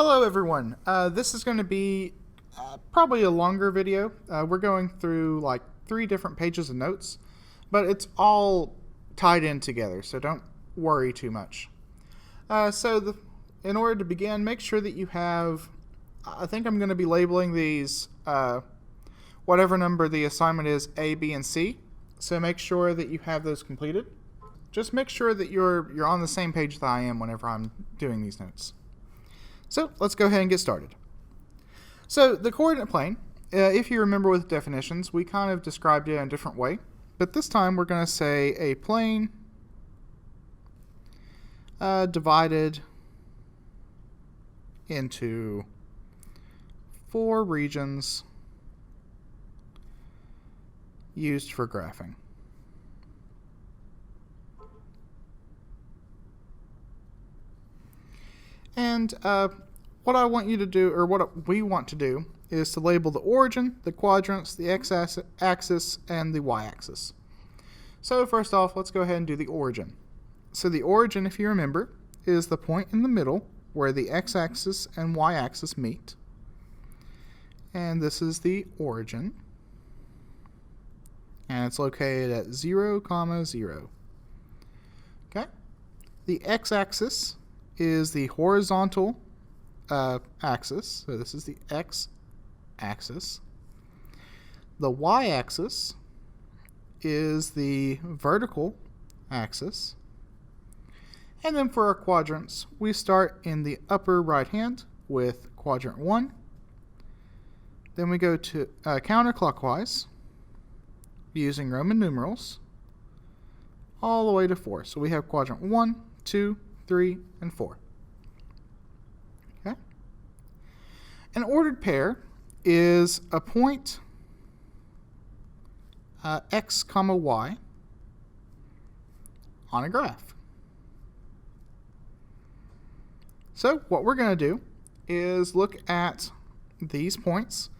Hello everyone. This is going to be probably a longer video. We're going through like 3 different pages of notes, but it's all tied in together, so don't worry too much. In order to begin, make sure that you have, I think I'm going to be labeling these whatever number the assignment is, A, B, and C. So make sure that you have those completed. Just make sure that you're on the same page that I am whenever I'm doing these notes. So let's go ahead and get started. So the coordinate plane, if you remember with definitions, we kind of described it in a different way. But this time we're going to say a plane divided into 4 regions used for graphing. And what I want you to do, or what we want to do, is to label the origin, the quadrants, the x-axis, and the y-axis. So first off, let's go ahead and do the origin. So the origin, if you remember, is the point in the middle where the x-axis and y-axis meet. And this is the origin. And it's located at 0, 0. Okay? The x-axis is the horizontal axis, so this is the x-axis. The y-axis is the vertical axis. And then for our quadrants, we start in the upper right hand with quadrant 1. Then we go to counterclockwise using Roman numerals all the way to 4. So we have quadrant 1, 2, 3, and 4. Okay? An ordered pair is a point x, y on a graph. So what we're going to do is look at these points.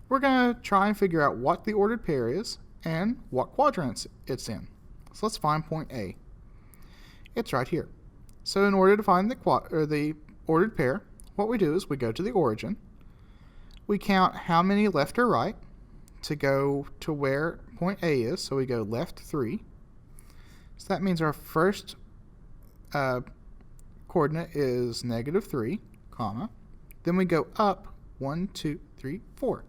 We're going to try and figure out what the ordered pair is and what quadrants it's in. So let's find point A. It's right here. So in order to find the ordered pair, what we do is we go to the origin. We count how many left or right to go to where point A is. So we go left 3. So that means our first coordinate is -3, comma. Then we go up 1, 2, 3, 4.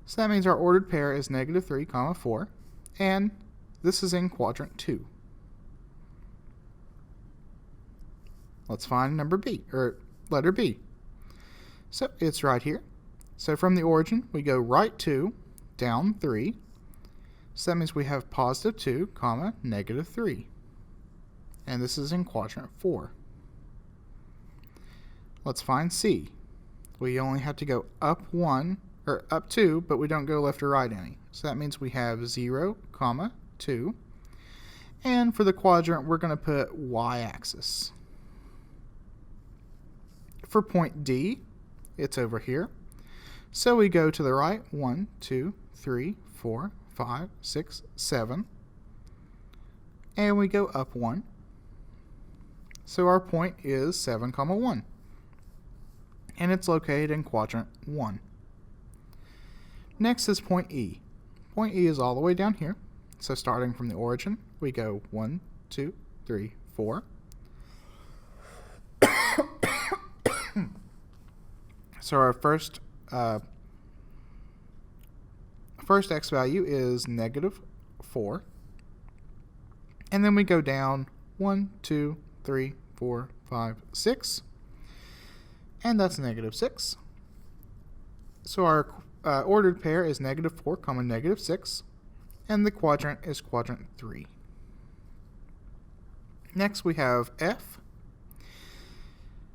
So that means our ordered pair is -3, 4. And this is in quadrant 2. Let's find number B, or letter B. So it's right here. So from the origin, we go right 2, down 3. So that means we have +2, comma, -3. And this is in quadrant 4. Let's find C. We only have to go up 1, or up 2, but we don't go left or right any. So that means we have 0, comma, 2. And for the quadrant, we're going to put y-axis. For point D, it's over here. So we go to the right, 1, 2, 3, 4, 5, 6, 7. And we go up 1. So our point is 7, 1. And it's located in quadrant 1. Next is point E. Point E is all the way down here. So starting from the origin, we go 1, 2, 3, 4. So our first x value is -4. And then we go down 1, 2, 3, 4, 5, 6. And that's -6. So our ordered pair is -4, -6. And the quadrant is quadrant 3. Next we have F.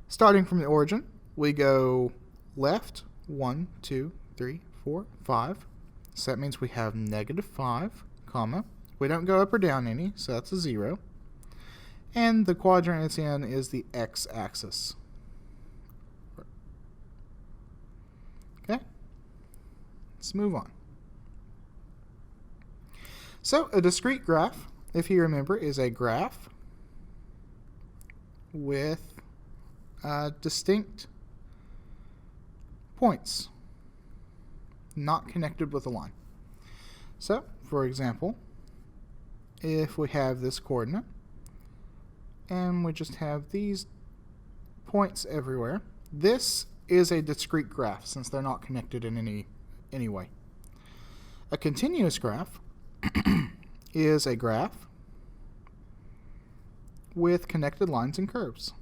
Starting from the origin, we go left 1, 2, 3, 4, 5. So that means we have -5, comma. We don't go up or down any, so that's a 0. And the quadrant it's in is the x-axis. Okay? Let's move on. So a discrete graph, if you remember, is a graph with distinct points not connected with a line. So, for example, if we have this coordinate and we just have these points everywhere, this is a discrete graph since they're not connected in any way. A continuous graph is a graph with connected lines and curves.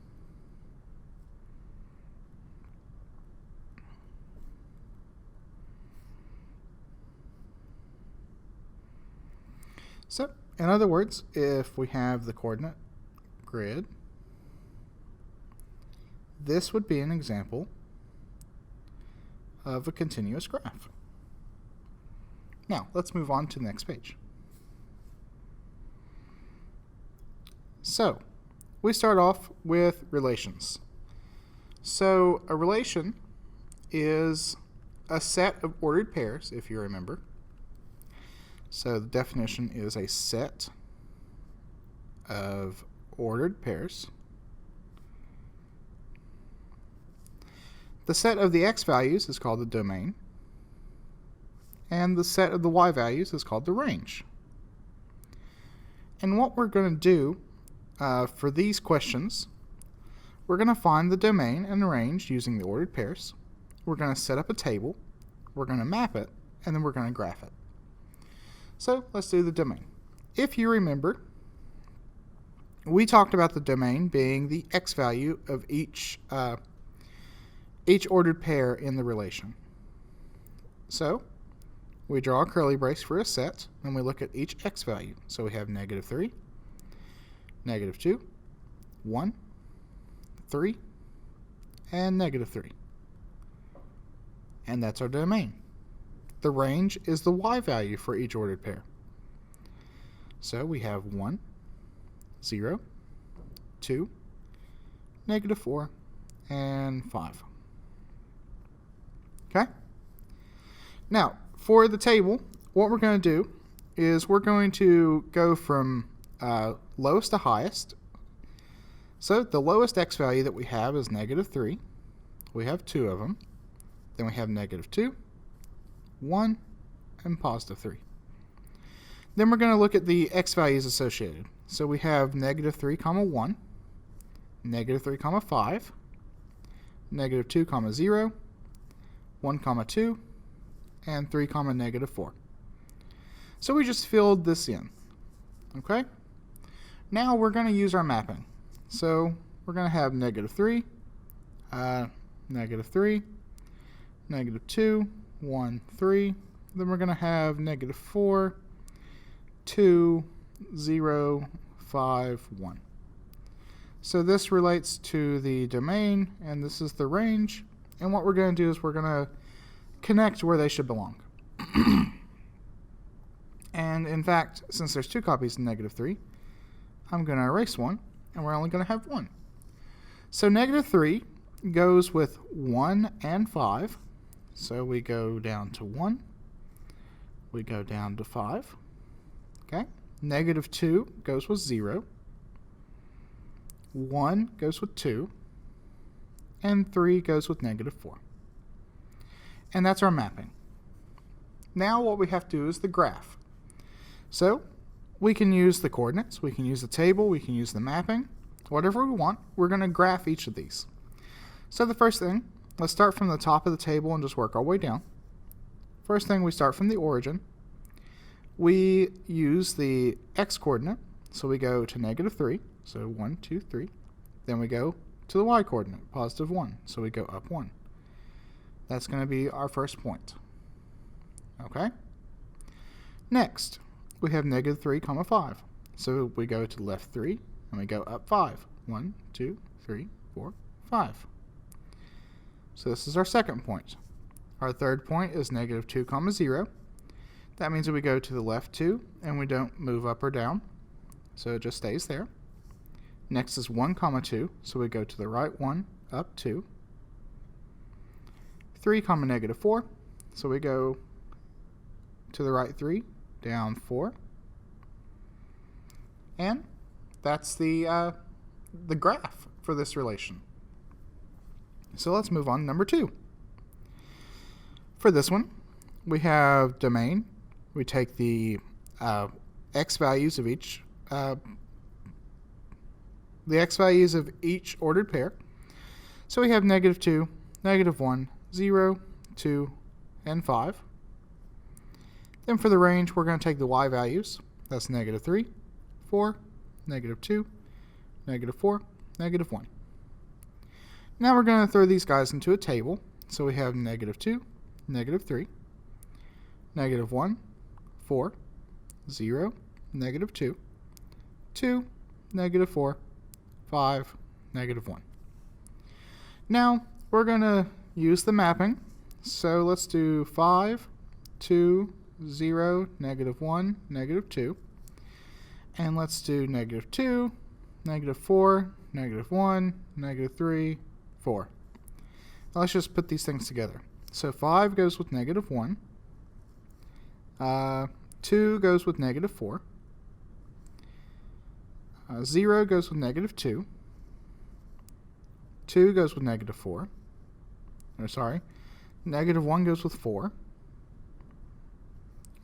So, in other words, if we have the coordinate grid, this would be an example of a continuous graph. Now, let's move on to the next page. So, we start off with relations. So, a relation is a set of ordered pairs, if you remember. So the definition is a set of ordered pairs. The set of the x values is called the domain, and the set of the y values is called the range. And what we're going to do for these questions, we're going to find the domain and the range using the ordered pairs. We're going to set up a table, we're going to map it, and then we're going to graph it. So let's do the domain. If you remember, we talked about the domain being the x value of each ordered pair in the relation. So we draw a curly brace for a set, and we look at each x value. So we have -3, -2, 1, 3, and -3. And that's our domain. The range is the y value for each ordered pair. So we have 1, 0, 2, -4, and 5. Okay? Now, for the table, what we're going to do is we're going to go from lowest to highest. So the lowest x value that we have is -3. We have 2 of them. Then we have -2, 1, and +3. Then we're going to look at the x values associated. So we have -3, 1, -3, 5, -2, 0, 1, 2, and 3, -4. So we just filled this in. Okay? Now we're going to use our mapping. So we're going to have -3, -3, -2, 1, 3. Then we're going to have -4, 2, 0, 5, 1. So this relates to the domain, and this is the range. And what we're going to do is we're going to connect where they should belong. And in fact, since there's 2 copies of -3, I'm going to erase one, and we're only going to have 1. So -3 goes with 1 and 5. So we go down to 1, we go down to 5, okay? -2 goes with 0, 1 goes with 2, and 3 goes with -4. And that's our mapping. Now what we have to do is the graph. So we can use the coordinates, we can use the table, we can use the mapping, whatever we want. We're going to graph each of these. So the first thing, let's start from the top of the table and just work our way down. First thing, we start from the origin. We use the x-coordinate, so we go to -3, so 1, 2, 3. Then we go to the y-coordinate, +1, so we go up 1. That's going to be our first point. Okay? Next, we have -3, 5. So we go to the left 3, and we go up 5. 1, 2, 3, 4, 5. So this is our second point. Our third point is -2, 0. That means that we go to the left 2, and we don't move up or down. So it just stays there. Next is 1, 2. So we go to the right 1, up 2. 3, -4. So we go to the right 3, down 4. And that's the graph for this relation. So let's move on to number 2. For this one, we have domain. We take the x values of each ordered pair. So we have -2, -1, 0, 2, and 5. Then for the range, we're going to take the y values. That's -3, 4, -2, -4, -1. Now we're going to throw these guys into a table. So we have -2, -3, -1, 4, 0, -2, 2, -4, 5, -1. Now we're going to use the mapping. So let's do 5, 2, 0, -1, -2. And let's do -2, -4, -1, -3, 4. Now let's just put these things together. So 5 goes with -1. 2 goes with -4. 0 goes with -2. 2 goes with -4. Or sorry, -1 goes with 4.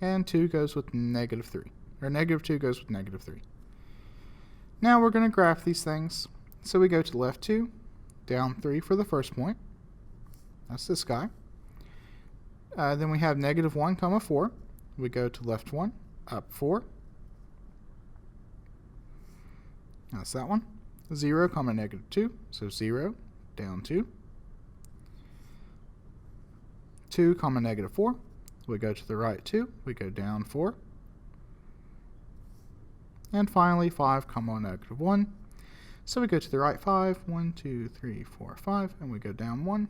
And 2 goes with -3. Or -2 goes with -3. Now we're going to graph these things. So we go to left 2, down 3 for the first point. That's this guy. Then we have -1, 4. We go to left 1, up 4. That's that one. 0, -2. So 0, down 2. 2, -4. We go to the right 2. We go down 4. And finally 5, -1. So we go to the right 5. 1, 2, 3, 4, 5. And we go down 1.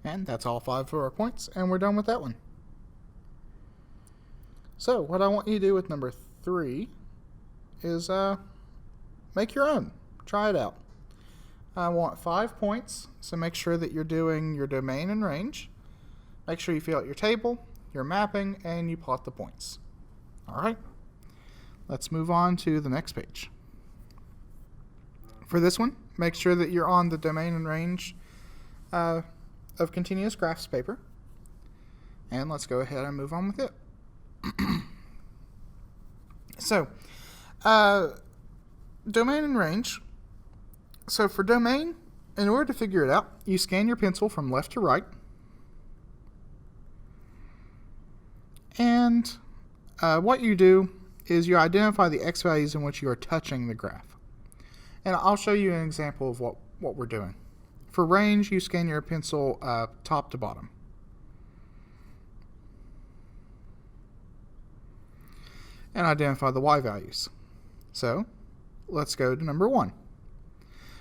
And that's all 5 of our points. And we're done with that one. So what I want you to do with number 3 is make your own. Try it out. I want 5 points, so make sure that you're doing your domain and range. Make sure you fill out your table, your mapping, and you plot the points. All right, let's move on to the next page. For this one, make sure that you're on the domain and range of continuous graphs paper. And let's go ahead and move on with it. So, domain and range. So for domain, in order to figure it out, you scan your pencil from left to right. And what you do is you identify the x values in which you are touching the graph. And I'll show you an example of what we're doing. For range, you scan your pencil top to bottom. And identify the y values. So let's go to number 1.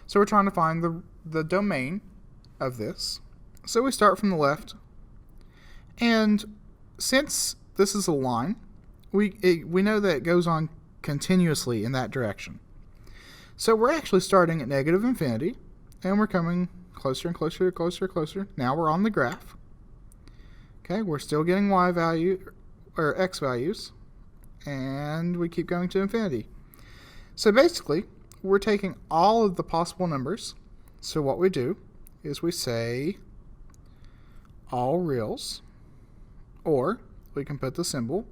So we're trying to find the domain of this. So we start from the left. And since this is a line, we know that it goes on continuously in that direction. So we're actually starting at negative infinity, and we're coming closer and closer, closer, closer. Now we're on the graph. Okay, we're still getting y value or x values, and we keep going to infinity. So basically, we're taking all of the possible numbers. So what we do is we say all reals, or we can put the symbol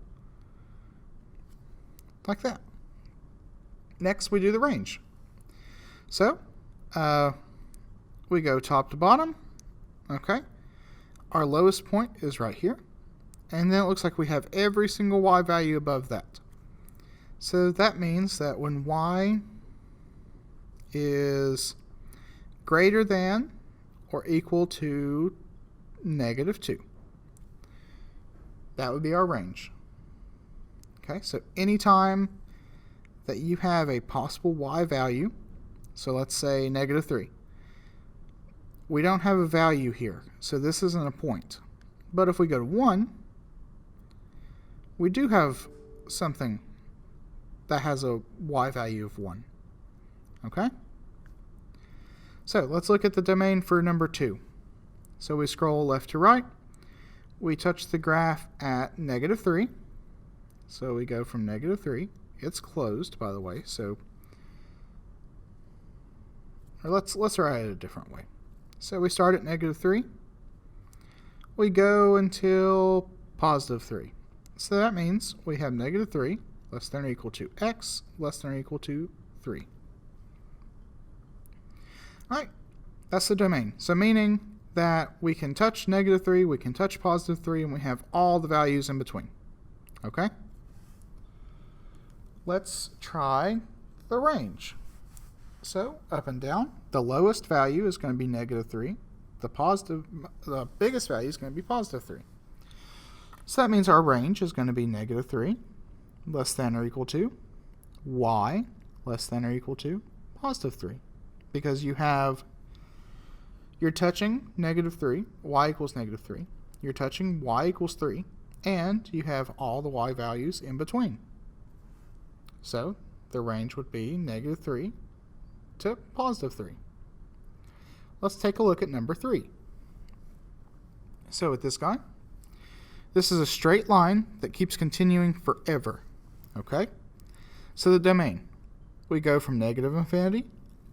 like that. Next, we do the range. So we go top to bottom. Okay, our lowest point is right here, and then it looks like we have every single y value above that. So that means that when y is greater than or equal to -2, that would be our range. Okay, so anytime that you have a possible y value, so let's say -3, we don't have a value here, so this isn't a point. But if we go to 1, we do have something that has a y value of 1. Okay? So let's look at the domain for number 2. So we scroll left to right. We touch the graph at -3. So we go from -3. It's closed, by the way. So or let's write it a different way. So we start at negative 3. We go until positive 3. So that means we have negative 3 less than or equal to x less than or equal to 3. Alright, that's the domain. So meaning that we can touch negative 3, we can touch positive 3, and we have all the values in between. Okay? Let's try the range. So up and down, the lowest value is going to be negative 3. The biggest value is going to be positive 3. So that means our range is going to be negative 3 less than or equal to y less than or equal to positive 3. Because you're touching negative 3, y equals negative 3. You're touching y equals 3, and you have all the y values in between. So the range would be negative 3 to positive 3. Let's take a look at number 3. So with this guy, this is a straight line that keeps continuing forever. Okay? So the domain, we go from negative infinity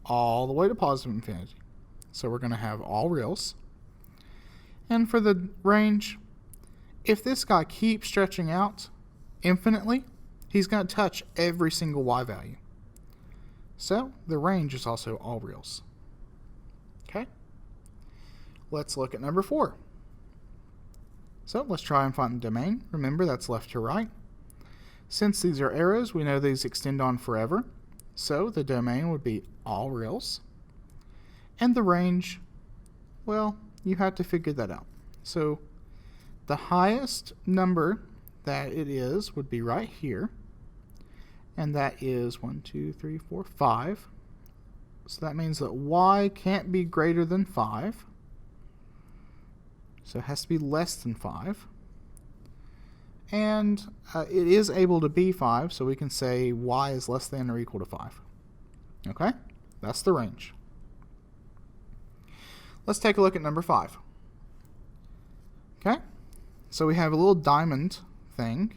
all the way to positive infinity. So we're going to have all reals. And for the range, if this guy keeps stretching out infinitely, he's going to touch every single y value. So the range is also all reals. Okay? Let's look at number 4. So let's try and find the domain. Remember, that's left to right. Since these are arrows, we know these extend on forever. So the domain would be all reals. And the range, well, you have to figure that out. So the highest number that it is would be right here. And that is 1, 2, 3, 4, 5. So that means that y can't be greater than 5. So it has to be less than 5. And it is able to be 5, so we can say y is less than or equal to 5. Okay? That's the range. Let's take a look at number 5. Okay? So we have a little diamond thing.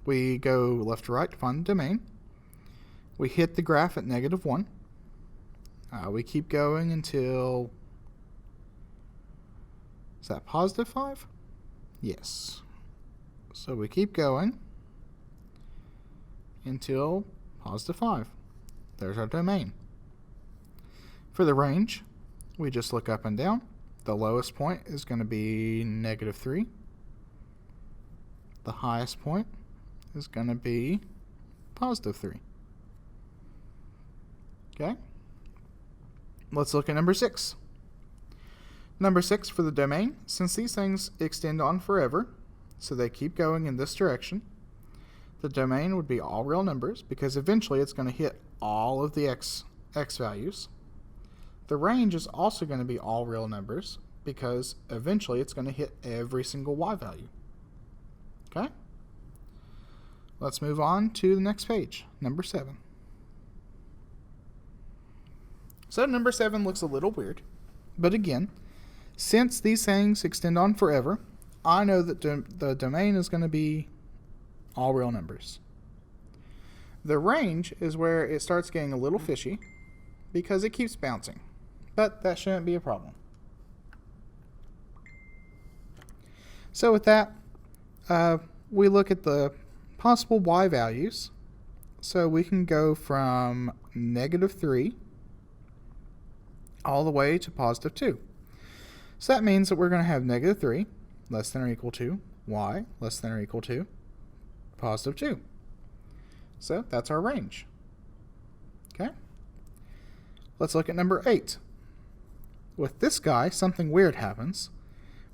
We go left to right to find the domain. We hit the graph at negative 1. We keep going until... Is that positive 5? Yes. So we keep going until positive 5. There's our domain. For the range, we just look up and down. The lowest point is going to be negative 3. The highest point is going to be positive 3. Okay? Let's look at number 6. Number 6 for the domain, since these things extend on forever, so they keep going in this direction, the domain would be all real numbers because eventually it's going to hit all of the x values. The range is also going to be all real numbers because eventually it's going to hit every single y value. Okay? Let's move on to the next page, number 7. So number 7 looks a little weird, but again, since these things extend on forever, I know that the domain is going to be all real numbers. The range is where it starts getting a little fishy because it keeps bouncing, but that shouldn't be a problem. So with that, we look at the possible y values. So we can go from negative 3 all the way to positive 2. So that means that we're going to have negative 3 less than or equal to y less than or equal to positive 2. So that's our range. Okay? Let's look at number 8. With this guy, something weird happens.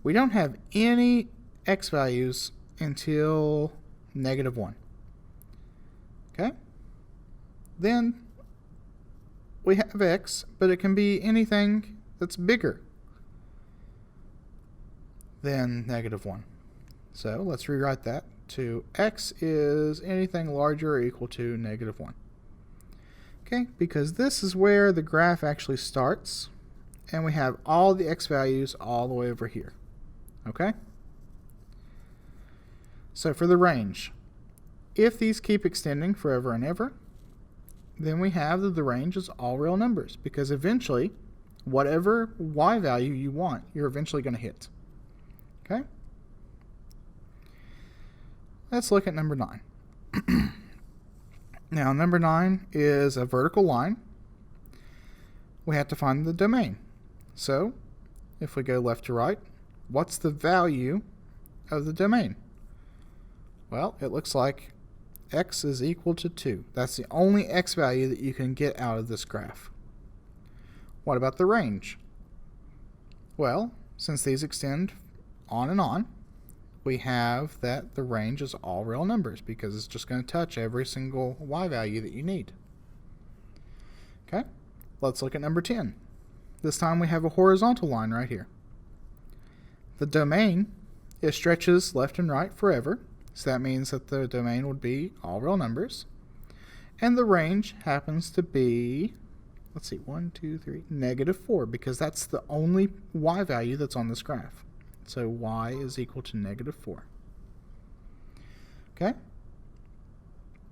We don't have any x values until negative 1. Okay? Then we have x, but it can be anything that's bigger than negative 1. So let's rewrite that to x is anything larger or equal to negative 1. Okay, because this is where the graph actually starts, and we have all the x values all the way over here. Okay? So for the range, if these keep extending forever and ever, then we have that the range is all real numbers, because eventually whatever y value you want, you're eventually going to hit. Okay? Let's look at number 9. Now, number 9 is a vertical line. We have to find the domain. So, if we go left to right, what's the value of the domain? Well, it looks like x is equal to 2. That's the only x value that you can get out of this graph. What about the range? Well, since these extend on and on, we have that the range is all real numbers because it's just going to touch every single y value that you need. Okay, let's look at number 10. This time we have a horizontal line right here. The domain, it stretches left and right forever, so that means that the domain would be all real numbers. And the range happens to be, let's see, 1, 2, 3, -4, because that's the only y value that's on this graph. So y is equal to -4. Okay?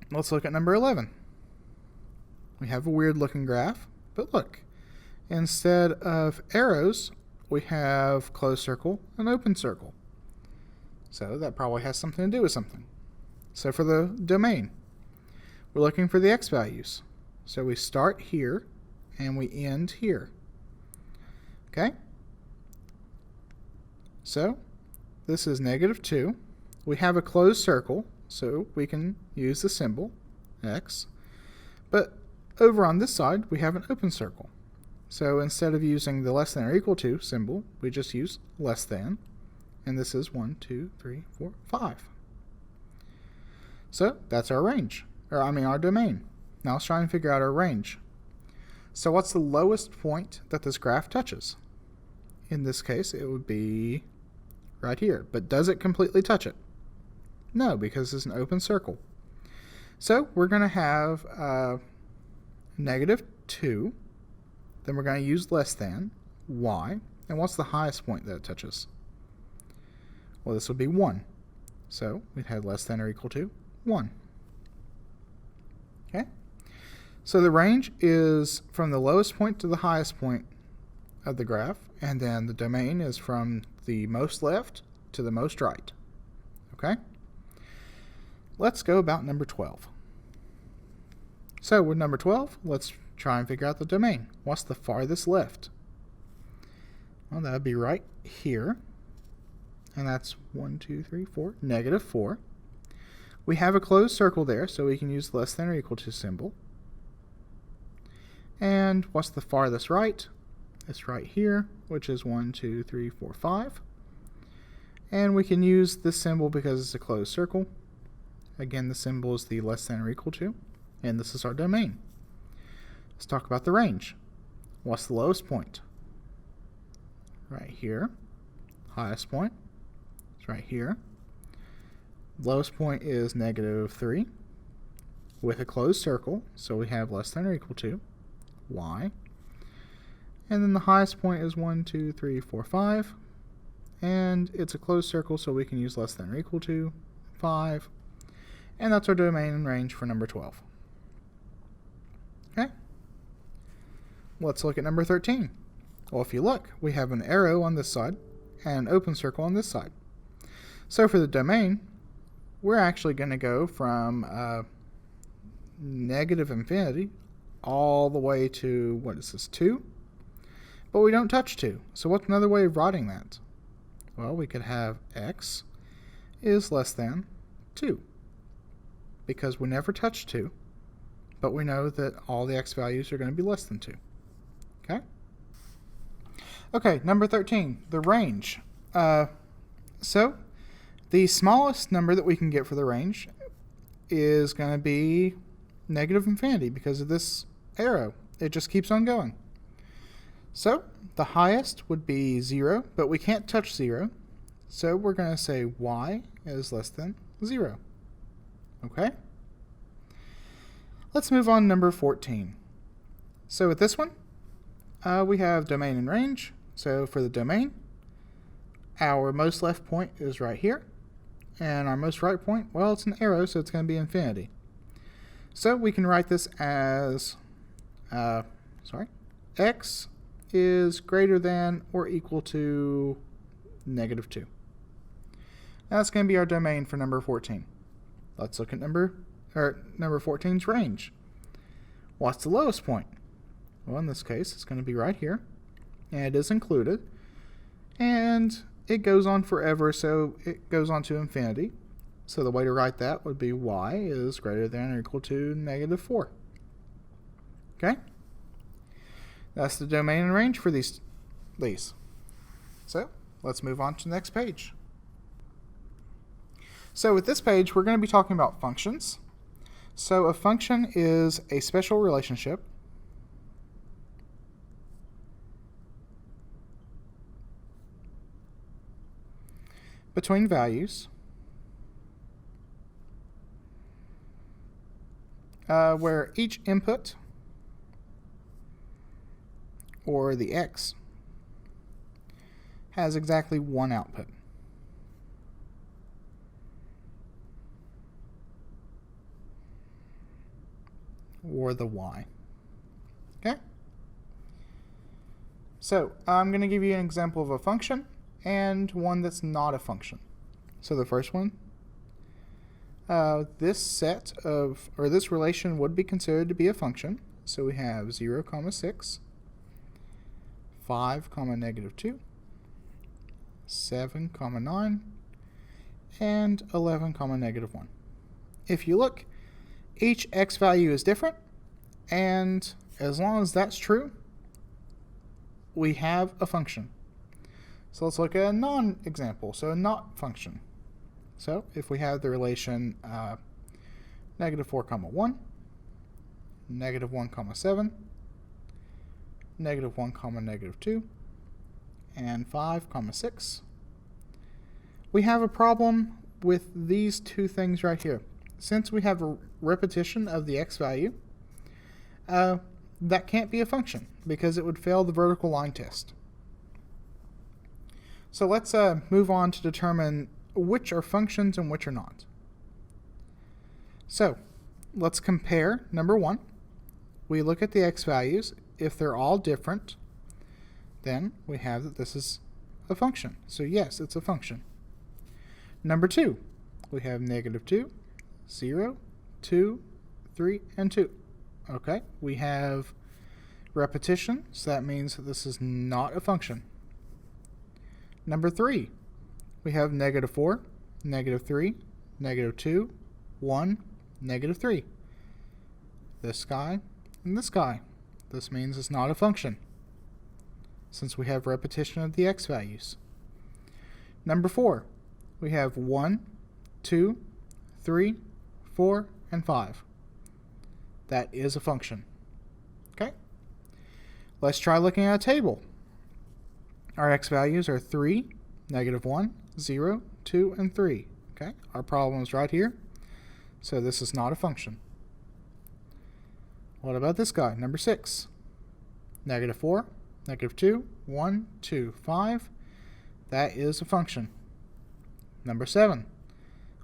Let's look at number 11. We have a weird looking graph, but look. Instead of arrows, we have closed circle and open circle. So that probably has something to do with something. So for the domain, we're looking for the x values. So we start here and we end here. Okay? So this is -2. We have a closed circle, so we can use the symbol x. But over on this side, we have an open circle. So instead of using the less than or equal to symbol, we just use less than. And this is 1, 2, 3, 4, 5. So that's our range, or our domain. Now let's try and figure out our range. So what's the lowest point that this graph touches? In this case, it would be right here. But does it completely touch it? No, because it's an open circle. So we're going to have -2. Then we're going to use less than, y. And what's the highest point that it touches? Well, this would be 1. So we'd have less than or equal to 1. Okay? So the range is from the lowest point to the highest point of the graph, and then the domain is from the most left to the most right. Okay? Let's go about number 12. So with number 12, let's try and figure out the domain. What's the farthest left? Well, that would be right here. And that's 1, 2, 3, 4, -4. We have a closed circle there, so we can use less than or equal to symbol. And what's the farthest right? It's right here, which is 1, 2, 3, 4, 5. And we can use this symbol because it's a closed circle. Again, the symbol is the less than or equal to, and this is our domain. Let's talk about the range. What's the lowest point? Right here. Highest point is right here. Lowest point is -3 with a closed circle, so we have less than or equal to y. And then the highest point is 1, 2, 3, 4, 5. And it's a closed circle, so we can use less than or equal to 5. And that's our domain and range for number 12. Okay? Let's look at number 13. Well, if you look, we have an arrow on this side and an open circle on this side. So for the domain, we're actually going to go from -infinity all the way to, what is this, 2? But we don't touch 2. So what's another way of writing that? Well, we could have x is less than 2. Because we never touch 2, but we know that all the x values are going to be less than 2. Okay? Okay, number 13, the range. So the smallest number that we can get for the range is going to be -infinity because of this arrow. It just keeps on going. So the highest would be 0, but we can't touch 0. So we're going to say y is less than 0. Okay? Let's move on to number 14. So with this one, we have domain and range. So for the domain, our most left point is right here. And our most right point, well, it's an arrow, so it's going to be infinity. So we can write this as, x is greater than or equal to -2. That's going to be our domain for number 14. Let's look at number 14's range. What's the lowest point? Well, in this case, it's going to be right here, and it is included, and it goes on forever, so it goes on to infinity. So the way to write that would be y is greater than or equal to -4. Okay? That's the domain and range for these. So let's move on to the next page. So with this page, we're going to be talking about functions. So a function is a special relationship between values where each input, or the x, has exactly one output. Or the y. Okay? So I'm going to give you an example of a function and one that's not a function. So the first one, this relation would be considered to be a function. So we have 0, 6, 5, -2, 7, 9, and 11, -1. If you look, each x value is different, and as long as that's true, we have a function. So let's look at a non-example, so a not function. So if we have the relation -4, 1, -1, 7, -1, -2, and 5, 6, we have a problem with these two things right here. Since we have a repetition of the x value, that can't be a function because it would fail the vertical line test. So let's move on to determine which are functions and which are not. So let's compare number 1. We look at the x values. If they're all different, then we have that this is a function. So yes, it's a function. Number 2, we have -2, 0, 2, 3, and 2. Okay, we have repetition, so that means that this is not a function. Number 3, we have -4, -3, -2, 1, -3. This guy and this guy. This means it's not a function, since we have repetition of the x values. Number 4, we have 1, 2, 3, 4, and 5. That is a function. Okay? Let's try looking at a table. Our x values are 3, -1, 0, 2, and 3. Okay? Our problem is right here. So this is not a function. What about this guy, number 6? -4, -2, 1, 2, 5. That is a function. Number 7.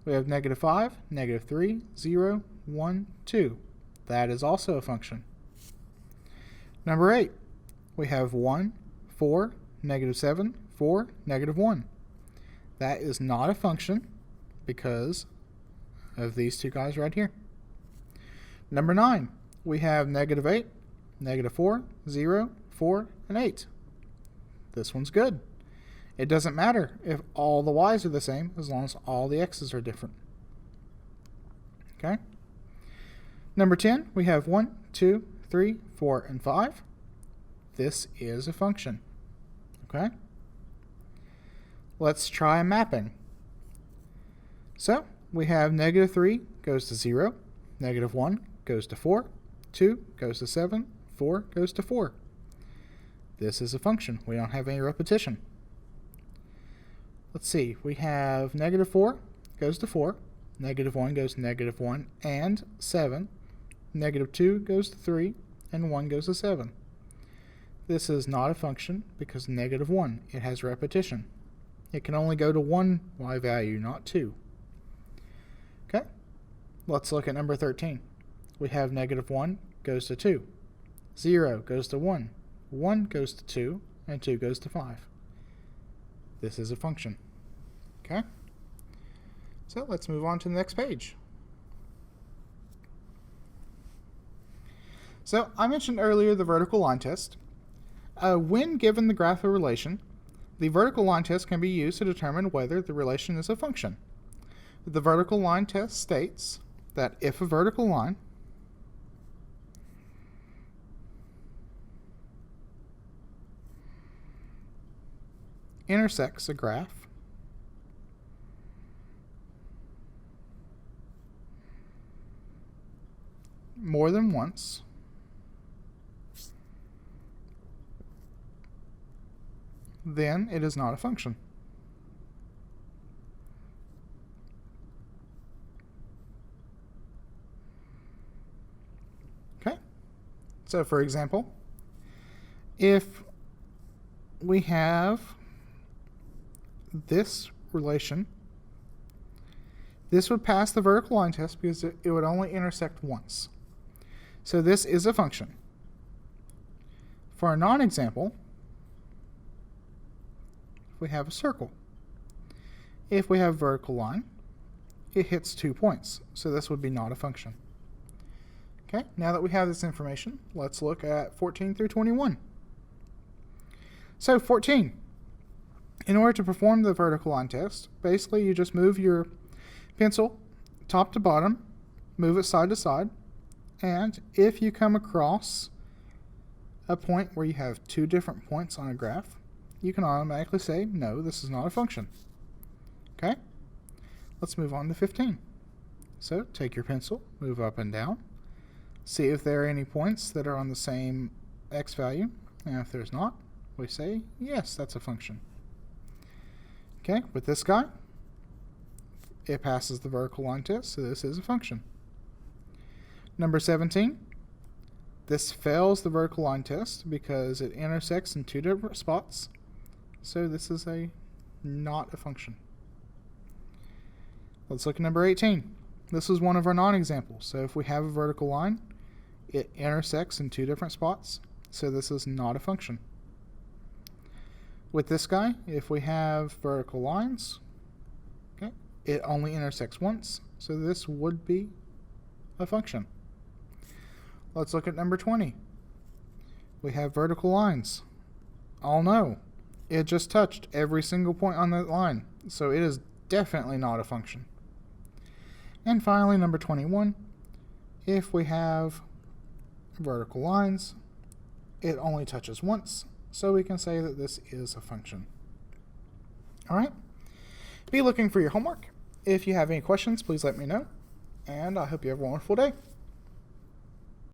We have -5, -3, 0, 1, 2. That is also a function. Number 8. We have 1, 4, -7, 4, -1. That is not a function because of these two guys right here. Number 9. We have -8, -4, 0, 4, and 8. This one's good. It doesn't matter if all the y's are the same as long as all the x's are different. Okay? Number 10, we have 1, 2, 3, 4, and 5. This is a function. Okay? Let's try mapping. So, we have -3 goes to 0, -1 goes to 4, 2 goes to 7, 4 goes to 4. This is a function. We don't have any repetition. Let's see. We have -4 goes to 4, -1 goes to -1 and 7, -2 goes to 3, and 1 goes to 7. This is not a function because -1, it has repetition. It can only go to one y value, not 2. Okay, let's look at number 13. We have -1 goes to 2, 0 goes to 1, 1 goes to 2, and 2 goes to 5. This is a function. Okay? So let's move on to the next page. So I mentioned earlier the vertical line test. When given the graph of relation, the vertical line test can be used to determine whether the relation is a function. The vertical line test states that if a vertical line intersects a graph more than once, then it is not a function. Okay? So for example, if we have this relation, this would pass the vertical line test because it would only intersect once. So this is a function. For a non-example, we have a circle. If we have a vertical line, it hits 2 points. So this would be not a function. Okay, now that we have this information, let's look at 14 through 21. So 14. In order to perform the vertical line test, basically you just move your pencil top to bottom, move it side to side, and if you come across a point where you have 2 different points on a graph, you can automatically say, no, this is not a function. Okay? Let's move on to 15. So take your pencil, move up and down, see if there are any points that are on the same x value, and if there's not, we say, yes, that's a function. Okay, with this guy, it passes the vertical line test, so this is a function. Number 17, this fails the vertical line test because it intersects in 2 different spots, so this is not a function. Let's look at number 18. This is one of our non-examples. So if we have a vertical line, it intersects in 2 different spots, so this is not a function. With this guy, if we have vertical lines, okay, it only intersects once, so this would be a function. Let's look at number 20. We have vertical lines. Oh no, it just touched every single point on that line, so it is definitely not a function. And finally, number 21, if we have vertical lines, it only touches once, so we can say that this is a function. Alright, be looking for your homework. If you have any questions, please let me know, and I hope you have a wonderful day.